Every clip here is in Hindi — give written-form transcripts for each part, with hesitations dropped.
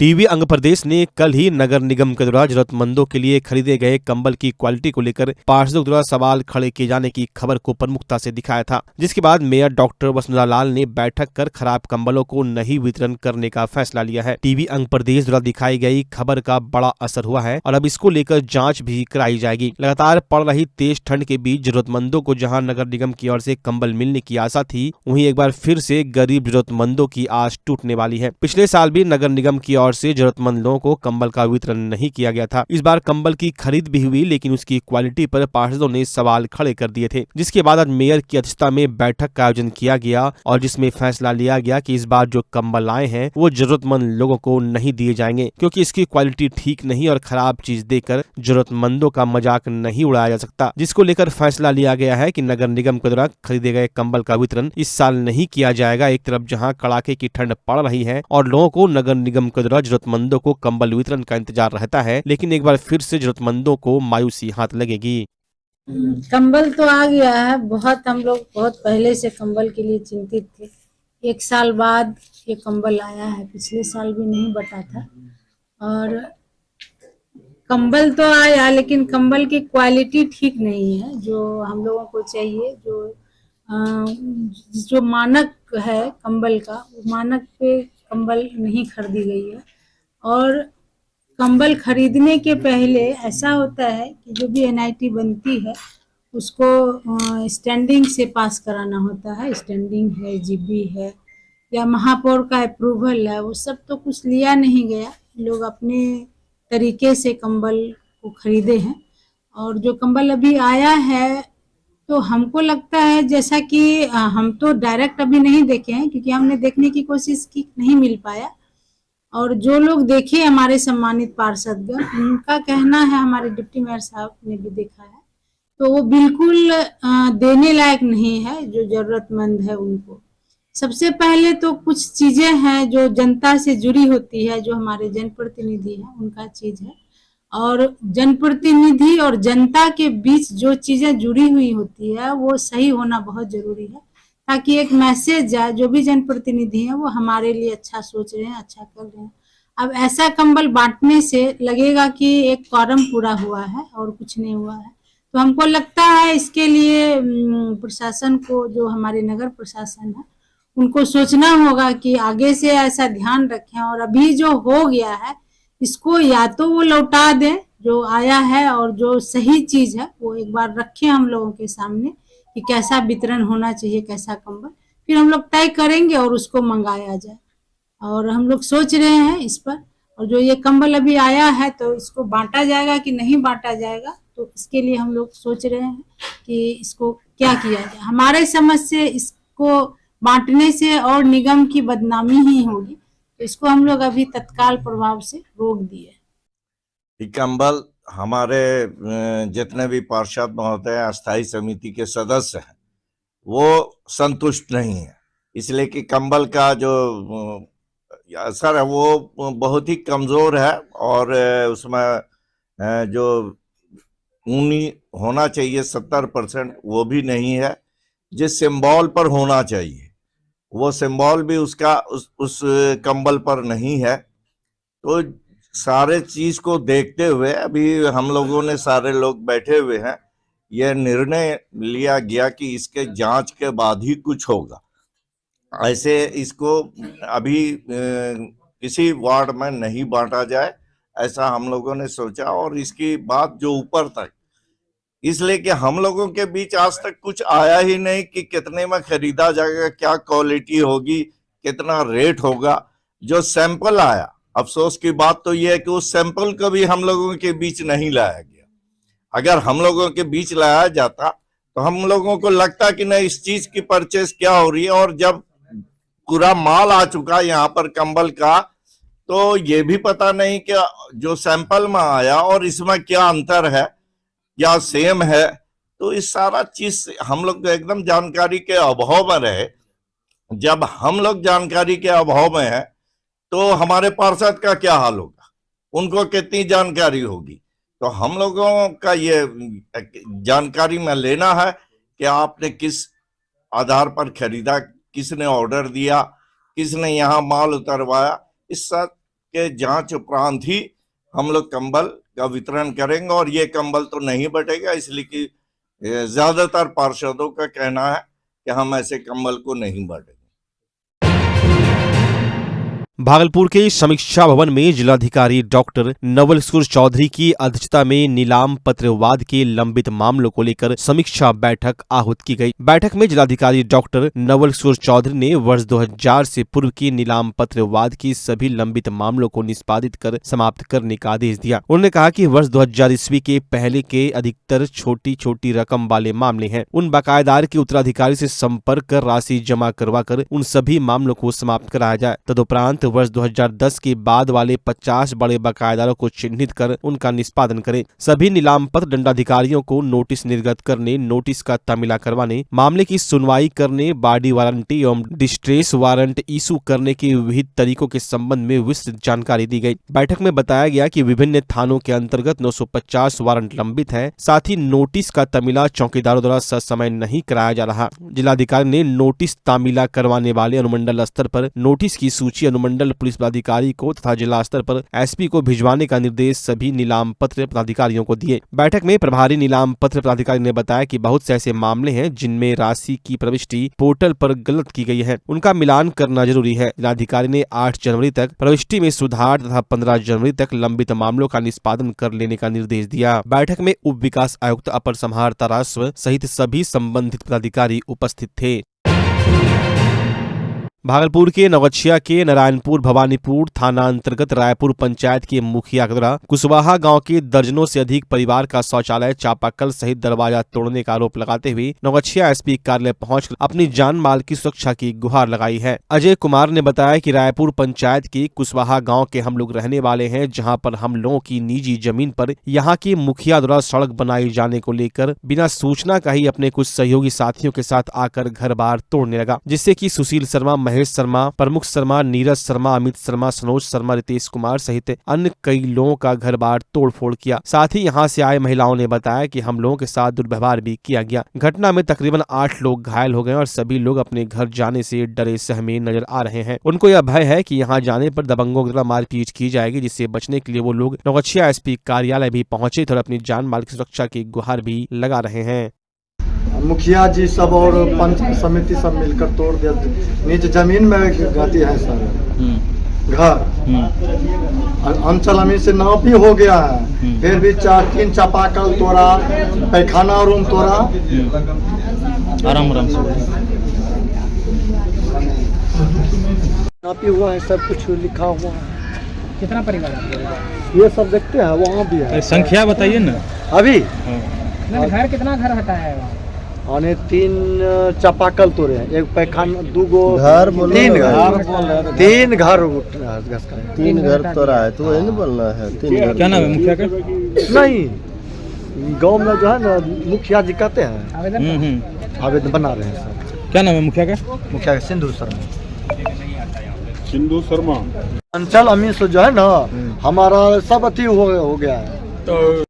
टीवी अंग प्रदेश ने कल ही नगर निगम के द्वारा जरूरतमंदों के लिए खरीदे गए कंबल की क्वालिटी को लेकर पार्षदों द्वारा सवाल खड़े किए जाने की खबर को प्रमुखता से दिखाया था, जिसके बाद मेयर डॉक्टर वसुंधरा लाल ने बैठक कर खराब कंबलों को नहीं वितरण करने का फैसला लिया है। टीवी अंग प्रदेश द्वारा दिखाई गई खबर का बड़ा असर हुआ है और अब इसको लेकर जाँच भी कराई जाएगी। लगातार पड़ रही तेज ठंड के बीच जरूरतमंदों को जहाँ नगर निगम की ओर से कंबल मिलने की आशा थी, वहीं एक बार फिर से गरीब जरूरतमंदों की आस टूटने वाली है। पिछले साल भी नगर निगम की ओर से जरूरतमंद लोगों को कंबल का वितरण नहीं किया गया था। इस बार कंबल की खरीद भी हुई, लेकिन उसकी क्वालिटी पर पार्षदों ने सवाल खड़े कर दिए थे, जिसके बाद आज मेयर की अध्यक्षता में बैठक का आयोजन किया गया और जिसमें फैसला लिया गया कि इस बार जो कंबल आए हैं वो जरूरतमंद लोगों को नहीं दिए जाएंगे, क्योंकि इसकी क्वालिटी ठीक नहीं और खराब चीज देकर जरूरतमंदों का मजाक नहीं उड़ाया जा सकता। जिसको लेकर फैसला लिया गया है कि नगर निगम के द्वारा खरीदे गए कंबल का वितरण इस साल नहीं किया जाएगा। एक तरफ जहां कड़ाके की ठंड पड़ रही है और लोगों को नगर निगम के द्वारा जरूरतमंदों को कंबल वितरण का इंतजार रहता है, लेकिन एक बार फिर से जरूरतमंदों को मायूसी हाथ लगेगी। कंबल तो आ गया है। हम लोग बहुत पहले से कंबल के लिए चिंतित थे। 1 साल बाद ये कंबल आया है, पिछले साल भी नहीं बटा था। और कंबल तो आया, लेकिन कंबल की क्वालिटी ठीक नहीं है जो हम लोगों को चाहिए। जो मानक है कंबल का, वो मानक पे कंबल नहीं खरीदी गई है। और कंबल खरीदने के पहले ऐसा होता है कि जो भी एनआईटी बनती है उसको स्टैंडिंग से पास कराना होता है। स्टैंडिंग है, जीबी है या महापौर का अप्रूवल है, वो सब तो कुछ लिया नहीं गया। लोग अपने तरीके से कंबल को खरीदे हैं। और जो कंबल अभी आया है तो हमको लगता है, जैसा कि हम तो डायरेक्ट अभी नहीं देखे हैं क्योंकि हमने देखने की कोशिश की, नहीं मिल पाया। और जो लोग देखे हमारे सम्मानित पार्षदगण, उनका कहना है, हमारे डिप्टी मेयर साहब ने भी देखा है, तो वो बिल्कुल देने लायक नहीं है जो जरूरतमंद है उनको। सबसे पहले तो कुछ चीजें हैं जो जनता से जुड़ी होती है, जो हमारे जनप्रतिनिधि हैं उनका चीज है। और जनप्रतिनिधि और जनता के बीच जो चीजें जुड़ी हुई होती है वो सही होना बहुत जरूरी है, ताकि एक मैसेज जाए जो भी जनप्रतिनिधि हैं वो हमारे लिए अच्छा सोच रहे हैं, अच्छा कर रहे हैं। अब ऐसा कंबल बांटने से लगेगा कि एक कॉरम पूरा हुआ है और कुछ नहीं हुआ है। तो हमको लगता है इसके लिए प्रशासन को, जो हमारे नगर प्रशासन है, उनको सोचना होगा कि आगे से ऐसा ध्यान रखें। और अभी जो हो गया है इसको या तो वो लौटा दें जो आया है, और जो सही चीज है वो एक बार रखें हम लोगों के सामने कि कैसा वितरण होना चाहिए, कैसा कंबल, फिर हम लोग तय करेंगे और उसको मंगाया जाए। और हम लोग सोच रहे हैं इस पर। और जो ये कंबल अभी आया है तो इसको बांटा जाएगा कि नहीं बांटा जाएगा, तो इसके लिए हम लोग सोच रहे हैं कि इसको क्या किया जाए। हमारे समझ से इसको बांटने से और निगम की बदनामी ही होगी, तो इसको हम लोग अभी तत्काल प्रभाव से रोक दिए। ये कंबल हमारे जितने भी पार्षद महोदय अस्थायी समिति के सदस्य हैं वो संतुष्ट नहीं है, इसलिए कि कंबल का जो असर है वो बहुत ही कमजोर है और उसमें जो ऊनी होना चाहिए 70% वो भी नहीं है। जिस सिंबल पर होना चाहिए वो सिंबल भी उसका उस कंबल पर नहीं है। तो सारे चीज को देखते हुए अभी हम लोगों ने, सारे लोग बैठे हुए हैं, यह निर्णय लिया गया कि इसके जांच के बाद ही कुछ होगा। ऐसे इसको अभी किसी वार्ड में नहीं बांटा जाए, ऐसा हम लोगों ने सोचा। और इसकी बात जो ऊपर तक, इसलिए कि हम लोगों के बीच आज तक कुछ आया ही नहीं कि कितने में खरीदा जाएगा, क्या क्वालिटी होगी, कितना रेट होगा। जो सैंपल आया, अफसोस की बात तो यह है कि उस सैंपल को भी हम लोगों के बीच नहीं लाया गया। अगर हम लोगों के बीच लाया जाता तो हम लोगों को लगता कि नहीं, इस चीज की परचेस क्या हो रही है। और जब पूरा माल आ चुका यहाँ पर कंबल का, तो ये भी पता नहीं कि जो सैंपल में आया और इसमें क्या अंतर है या सेम है। तो इस सारा चीज हम लोग एकदम जानकारी के अभाव में रहे। जब हम लोग जानकारी के अभाव में है तो हमारे पार्षद का क्या हाल होगा, उनको कितनी जानकारी होगी। तो हम लोगों का ये जानकारी में लेना है कि आपने किस आधार पर खरीदा, किसने ऑर्डर दिया, किसने यहाँ माल उतरवाया। इस सब के जांच उपरांत ही हम लोग कंबल का वितरण करेंगे। और ये कंबल तो नहीं बटेगा, इसलिए कि ज्यादातर पार्षदों का कहना है कि हम ऐसे कंबल को नहीं बांटेंगे। भागलपुर के समीक्षा भवन में जिलाधिकारी डॉक्टर नवल सूर्य चौधरी की अध्यक्षता में नीलाम पत्र विवाद के लंबित मामलों को लेकर समीक्षा बैठक आहूत की गई। बैठक में जिलाधिकारी डॉक्टर नवल सूर्य चौधरी ने वर्ष 2000 से पूर्व के नीलाम पत्र विवाद की सभी लंबित मामलों को निष्पादित कर समाप्त करने का आदेश दिया। उन्होंने कहा कि वर्ष 2000 ईस्वी के पहले के अधिकतर छोटी छोटी रकम वाले मामले हैं। उन बकायेदार के उत्तराधिकारी से संपर्क कर राशि जमा करवाकर उन सभी मामलों को समाप्त कराया जाए। तदुपरांत वर्ष 2010 के बाद वाले 50 बड़े बकायेदारों को चिन्हित कर उनका निष्पादन करें। सभी नीलाम पत्र दंडाधिकारियों को नोटिस निर्गत करने, नोटिस का तामीला करवाने, मामले की सुनवाई करने, बॉडी वारंटी एवं डिस्ट्रेस वारंट इशू करने के विविध तरीकों के संबंध में विस्तृत जानकारी दी गई। बैठक में बताया गया कि विभिन्न थानों के अंतर्गत 950 वारंट लंबित है। साथ ही नोटिस का तामीला चौकीदारों द्वारा ससमय नहीं कराया जा रहा। जिलाधिकारी ने नोटिस तामीला करवाने वाले अनुमंडल स्तर पर नोटिस की सूची अनुमंडल पुलिस पदाधिकारी को तथा जिला स्तर पर एसपी को भिजवाने का निर्देश सभी नीलाम पत्र पदाधिकारियों को दिए। बैठक में प्रभारी नीलाम पत्र पदाधिकारी ने बताया कि बहुत से ऐसे मामले हैं जिनमें राशि की प्रविष्टि पोर्टल पर गलत की गई है, उनका मिलान करना जरूरी है। जिलाधिकारी ने 8 जनवरी तक प्रविष्टि में सुधार तथा 15 जनवरी तक लंबित मामलों का निष्पादन कर लेने का निर्देश दिया। बैठक में उप विकास आयुक्त, अपर समाहर्ता राजस्व सहित सभी संबंधित पदाधिकारी उपस्थित थे। भागलपुर के नवगछिया के नारायणपुर भवानीपुर थाना अंतर्गत रायपुर पंचायत के मुखिया द्वारा कुशवाहा गांव के दर्जनों से अधिक परिवार का शौचालय चापाकल सहित दरवाजा तोड़ने का आरोप लगाते हुए नवगछिया एसपी कार्यालय पहुंचकर अपनी जान माल की सुरक्षा की गुहार लगाई है। अजय कुमार ने बताया कि रायपुर पंचायत के कुशवाहा गाँव के हम लोग रहने वाले हैं, जहाँ पर हम लोगों की निजी जमीन पर यहाँ के मुखिया द्वारा सड़क बनाई जाने को लेकर बिना सूचना का ही अपने कुछ सहयोगी साथियों के साथ आकर घर बार तोड़ने लगा, जिससे कि सुशील शर्मा, महेश शर्मा, प्रमुख शर्मा, नीरज शर्मा, अमित शर्मा, सनोज शर्मा, रितेश कुमार सहित अन्य कई लोगों का घर बार तोड़फोड़ किया। साथ ही यहां से आए महिलाओं ने बताया कि हम लोगों के साथ दुर्व्यवहार भी किया गया। घटना में तकरीबन 8 लोग घायल हो गए और सभी लोग अपने घर जाने से डरे सहमे नजर आ रहे हैं। उनको यह भय है कि यहाँ जाने पर दबंगों द्वारा मारपीट की जाएगी, जिससे बचने के लिए वो लोग नवगछिया एसपी कार्यालय भी पहुंचे थे और अपनी जान माल की सुरक्षा की गुहार भी लगा रहे हैं। मुखिया जी सब और पंच समिति सब मिलकर तोड़ दिया। नीचे जमीन में गति है सर, घर अंचल अमीन से नाप भी हो गया है, फिर भी 3 चापाकल तोड़ा, पैखाना रूम तोड़ा। आराम से नापी हुआ है, सब कुछ लिखा हुआ है। कितना परिवार है? ये सब देखते हैं, वहाँ भी है। संख्या बताइए ना अभी घर कितना घर हटाया है? और 3 चापाकल तोड़े हैं, 1 पैखाना, 2 घर, 3 घर 3 घर तोड़ा है, तो वही नहीं बोलना है। 3 घर। क्या नाम है मुखिया का? नहीं, गांव में जो है ना मुखिया जी कहते हैं, आवेदन बना रहे हैं सर। क्या नाम है मुखिया का? मुखिया का सिंधु शर्मा। अंचल अमीन से जो है ना हमारा सब अति हो गया है।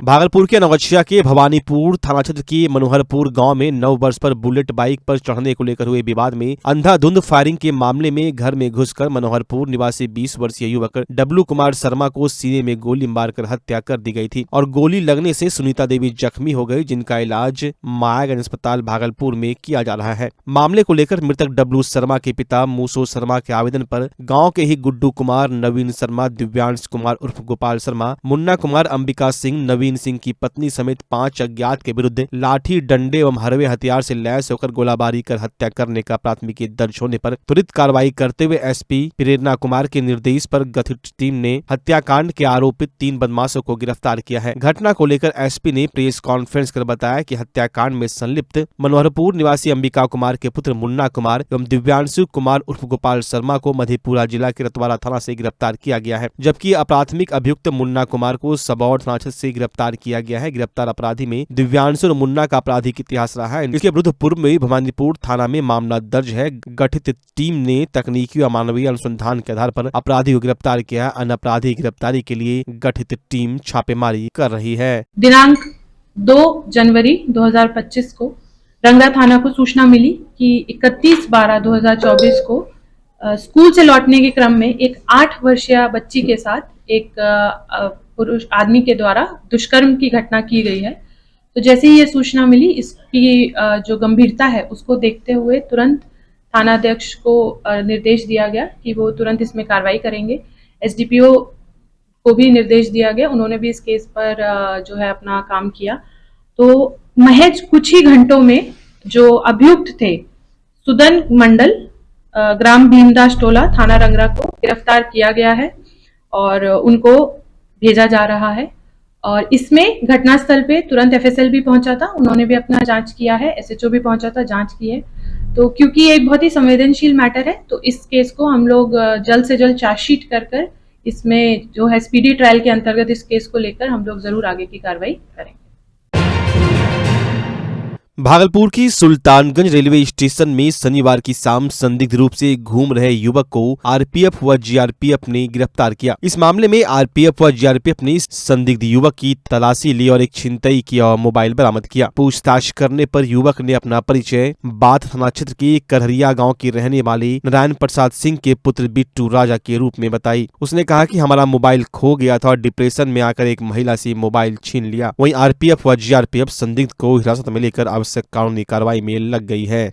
भागलपुर के नवगछिया के भवानीपुर थाना क्षेत्र के मनोहरपुर गांव में 9 वर्ष पर बुलेट बाइक पर चढ़ने को लेकर हुए विवाद में अंधाधुंध फायरिंग के मामले में घर में घुसकर मनोहरपुर निवासी 20 वर्षीय युवक डब्लू कुमार शर्मा को सीने में गोली मारकर हत्या कर दी गई थी और गोली लगने से सुनीता देवी जख्मी हो गई, जिनका इलाज मायागंज अस्पताल भागलपुर में किया जा रहा है। मामले को लेकर मृतक डब्लू शर्मा के पिता मूसो शर्मा के आवेदन पर गाँव के ही गुड्डू कुमार, नवीन शर्मा, दिव्यांश कुमार उर्फ गोपाल शर्मा, मुन्ना कुमार, अंबिका सिंह, नवीन सिंह की पत्नी समेत 5 अज्ञात के विरुद्ध लाठी, डंडे एवं हरवे हथियार से लैस होकर गोलाबारी कर हत्या करने का प्राथमिकी दर्ज होने पर त्वरित कार्रवाई करते हुए एसपी प्रेरणा कुमार के निर्देश पर गठित टीम ने हत्याकांड के आरोपित 3 बदमाशों को गिरफ्तार किया है। घटना को लेकर एसपी ने प्रेस कॉन्फ्रेंस कर बताया कि हत्याकांड में संलिप्त मनोहरपुर निवासी अंबिका कुमार के पुत्र मुन्ना कुमार एवं दिव्यांशु कुमार उर्फ गोपाल शर्मा को मधेपुरा जिला के रतवाड़ा थाना से गिरफ्तार किया गया है, जबकि अपराधिक अभियुक्त मुन्ना कुमार को सबौर थाना क्षेत्र से गिरफ्तार किया गया है। गिरफ्तार अपराधी में दिव्यांशु और मुन्ना का आपराधिक इतिहास रहा है। इसके विरुद्ध पूर्व में भवानीपुर थाना में मामला दर्ज है। गठित टीम ने तकनीकी और मानवीय अनुसंधान के आधार पर अपराधी को गिरफ्तार किया है। अन्य अपराधी की गिरफ्तारी के लिए गठित टीम छापेमारी कर रही है। दिनांक 2 जनवरी 2025 को रंगरा थाना को सूचना मिली कि 31/12/2024 को स्कूल से लौटने के क्रम में एक 8 वर्षीय बच्ची के साथ एक पुरुष आदमी के द्वारा दुष्कर्म की घटना की गई है। तो जैसे ही ये सूचना मिली, इसकी जो गंभीरता है उसको देखते हुए तुरंत थानाध्यक्ष को निर्देश दिया गया कि वो तुरंत इसमें कार्रवाई करेंगे। एसडीपीओ को भी निर्देश दिया गया, उन्होंने भी इस केस पर जो है अपना काम किया। तो महज कुछ ही घंटों में जो अभियुक्त थे सुदन मंडल, ग्राम भीमदास टोला, थाना रंगरा को गिरफ्तार किया गया है और उनको भेजा जा रहा है। और इसमें घटनास्थल पे तुरंत एफएसएल भी पहुंचा था, उन्होंने भी अपना जांच किया है, एसएचओ भी पहुंचा था, जांच की है। तो क्योंकि ये एक बहुत ही संवेदनशील मैटर है, तो इस केस को हम लोग जल्द से जल्द चार्जशीट कर इसमें जो है स्पीडी ट्रायल के अंतर्गत इस केस को लेकर हम लोग जरूर आगे की कार्रवाई करेंगे। भागलपुर की सुल्तानगंज रेलवे स्टेशन में शनिवार की शाम संदिग्ध रूप से घूम रहे युवक को आरपीएफ व जीआरपीएफ ने गिरफ्तार किया। इस मामले में आरपीएफ व जीआरपीएफ ने संदिग्ध युवक की तलाशी ली और एक छिनतई किया और मोबाइल बरामद किया। पूछताछ करने पर युवक ने अपना परिचय बाथ थाना क्षेत्र के करहरिया गाँव के रहने वाले नारायण प्रसाद सिंह के पुत्र बिट्टू राजा के रूप में बताई। उसने कहा कि हमारा मोबाइल खो गया था और डिप्रेशन में आकर एक महिला से मोबाइल छीन लिया। वहीं आरपीएफ व जीआरपीएफ संदिग्ध को हिरासत में लेकर आवश्यक कानूनी कार्रवाई में लग गई है।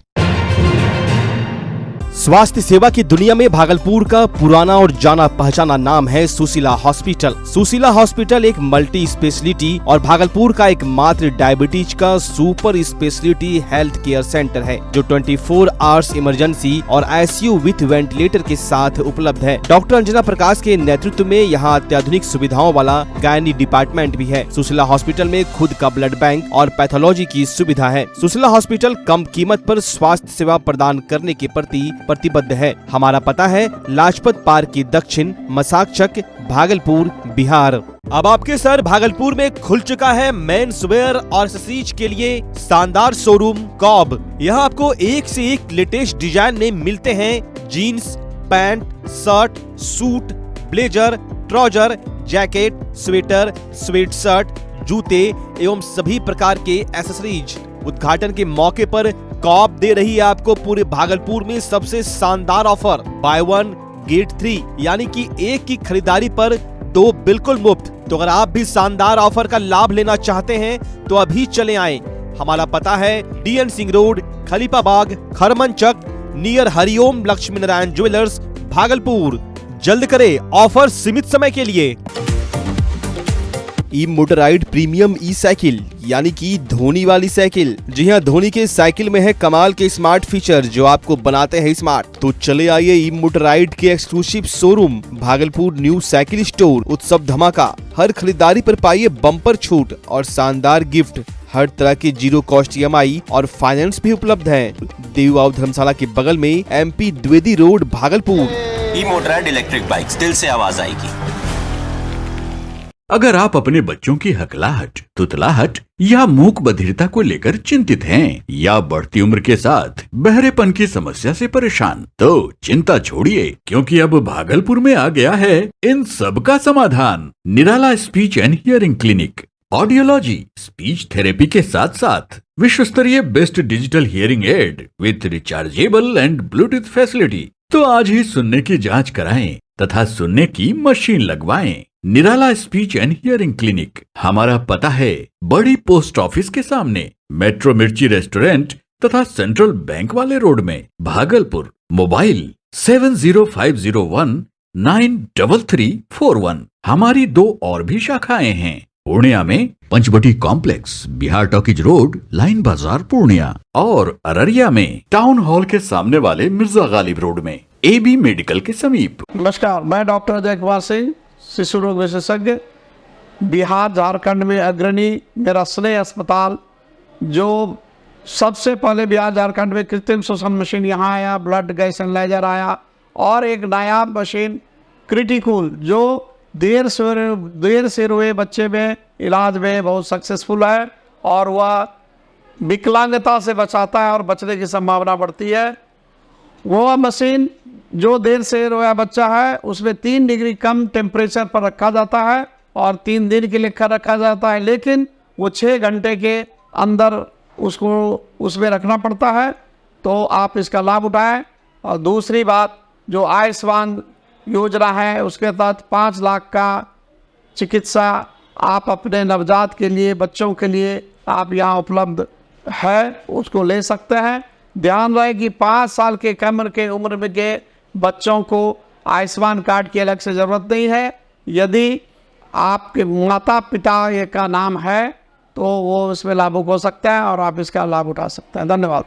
स्वास्थ्य सेवा की दुनिया में भागलपुर का पुराना और जाना पहचाना नाम है सुशीला हॉस्पिटल। सुशीला हॉस्पिटल एक मल्टी स्पेशलिटी और भागलपुर का एकमात्र डायबिटीज का super speciality health care centre है, जो 24 आवर्स इमरजेंसी और आईसीयू विथ वेंटिलेटर के साथ उपलब्ध है। डॉक्टर अंजना प्रकाश के नेतृत्व में यहाँ अत्याधुनिक सुविधाओं वाला गायनी डिपार्टमेंट भी है। सुशीला हॉस्पिटल में खुद का ब्लड बैंक और पैथोलॉजी की सुविधा है। सुशीला हॉस्पिटल कम कीमत पर स्वास्थ्य सेवा प्रदान करने के प्रति प्रतिबद्ध है। हमारा पता है लाजपत पार्क की दक्षिण, मसाकचक, भागलपुर, बिहार। अब आपके सर भागलपुर में खुल चुका है मेंस वेयर और एक्सेसरीज के लिए शानदार शोरूम कॉब। यहाँ आपको एक से एक लेटेस्ट डिजाइन में मिलते हैं jeans, pant, shirt, suit, blazer, trouser, jacket, sweater, sweat shirt, जूते एवं सभी प्रकार के एक्सेसरीज। उद्घाटन के मौके पर कॉब दे रही है आपको पूरे भागलपुर में सबसे शानदार ऑफर, बाय 1 गेट 3, यानी कि एक की खरीदारी पर 2 बिल्कुल मुफ्त। तो अगर आप भी शानदार ऑफर का लाभ लेना चाहते हैं तो अभी चले आएं। हमारा पता है DN Singh road, Khalifabagh, Kharmanchak, near Hariom Lakshmi Narayan jewellers, Bhagalpur. जल्द करें, ऑफर सीमित समय के लिए। ई मोटराइड प्रीमियम ई साइकिल यानी कि धोनी वाली साइकिल। जी हाँ, धोनी के साइकिल में है कमाल के स्मार्ट फीचर जो आपको बनाते हैं स्मार्ट। तो चले आइए ई मोटराइड के exclusive showroom Bhagalpur new cycle store. उत्सव धमाका, हर खरीदारी पर पाइए बम्पर छूट और शानदार गिफ्ट। हर तरह के 0 कॉस्ट EMI और फाइनेंस भी उपलब्ध है। देववाव धर्मशाला के बगल में MP द्विवेदी रोड, भागलपुर। ई मोटराइड इलेक्ट्रिक बाइक, दिल से आवाज आएगी। अगर आप अपने बच्चों की हकलाहट, तुतलाहट या मूक बधिरता को लेकर चिंतित हैं या बढ़ती उम्र के साथ बहरेपन की समस्या से परेशान, तो चिंता छोड़िए, क्योंकि अब भागलपुर में आ गया है इन सब का समाधान। Nirala speech and hearing clinic. Audiology, speech therapy के साथ साथ विश्व स्तरीय best digital hearing aid with rechargeable and Bluetooth facility. तो आज ही सुनने की जांच कराएं तथा सुनने की मशीन लगवाएं। निराला स्पीच एंड हियरिंग क्लिनिक। हमारा पता है बड़ी पोस्ट ऑफिस के सामने, मेट्रो मिर्ची रेस्टोरेंट तथा सेंट्रल बैंक वाले रोड में, भागलपुर। मोबाइल 7050193341। हमारी 2 और भी शाखाएं हैं, पूर्णिया में Panchvati complex, Bihar talkies road, line Bazar, Purnia, और अररिया में टाउन हॉल के सामने वाले मिर्जा गालिब रोड में, AB मेडिकल के समीप। नमस्कार, मैं डॉक्टर अजय कुमार सिंह, शिशु रोग विशेषज्ञ, बिहार झारखंड में अग्रणी। मेरा स्नेह अस्पताल जो सबसे पहले बिहार झारखंड में कृत्रिम श्वसन मशीन यहाँ आया, ब्लड गैस एनालाइजर आया, और एक नायाब मशीन क्रिटिकल जो देर से रोए बच्चे में इलाज में बहुत सक्सेसफुल है, और वह विकलांगता से बचाता है और बचने की संभावना बढ़ती है। वो मशीन जो देर से रोया बच्चा है उसमें 3 डिग्री कम टेम्परेचर पर रखा जाता है और 3 दिन के लिए रखा जाता है, लेकिन वो 6 घंटे के अंदर उसको उसमें रखना पड़ता है। तो आप इसका लाभ उठाएं। और दूसरी बात, जो आयुष्मान योजना है उसके तहत 5 लाख का चिकित्सा आप अपने नवजात के लिए, बच्चों के लिए आप यहाँ उपलब्ध है, उसको ले सकते हैं। ध्यान रहे कि 5 साल के कम के उम्र में के बच्चों को आयुष्मान कार्ड की अलग से ज़रूरत नहीं है। यदि आपके माता पिता ये का नाम है तो वो इसमें लाभुक हो सकता है और आप इसका लाभ उठा सकते हैं। धन्यवाद।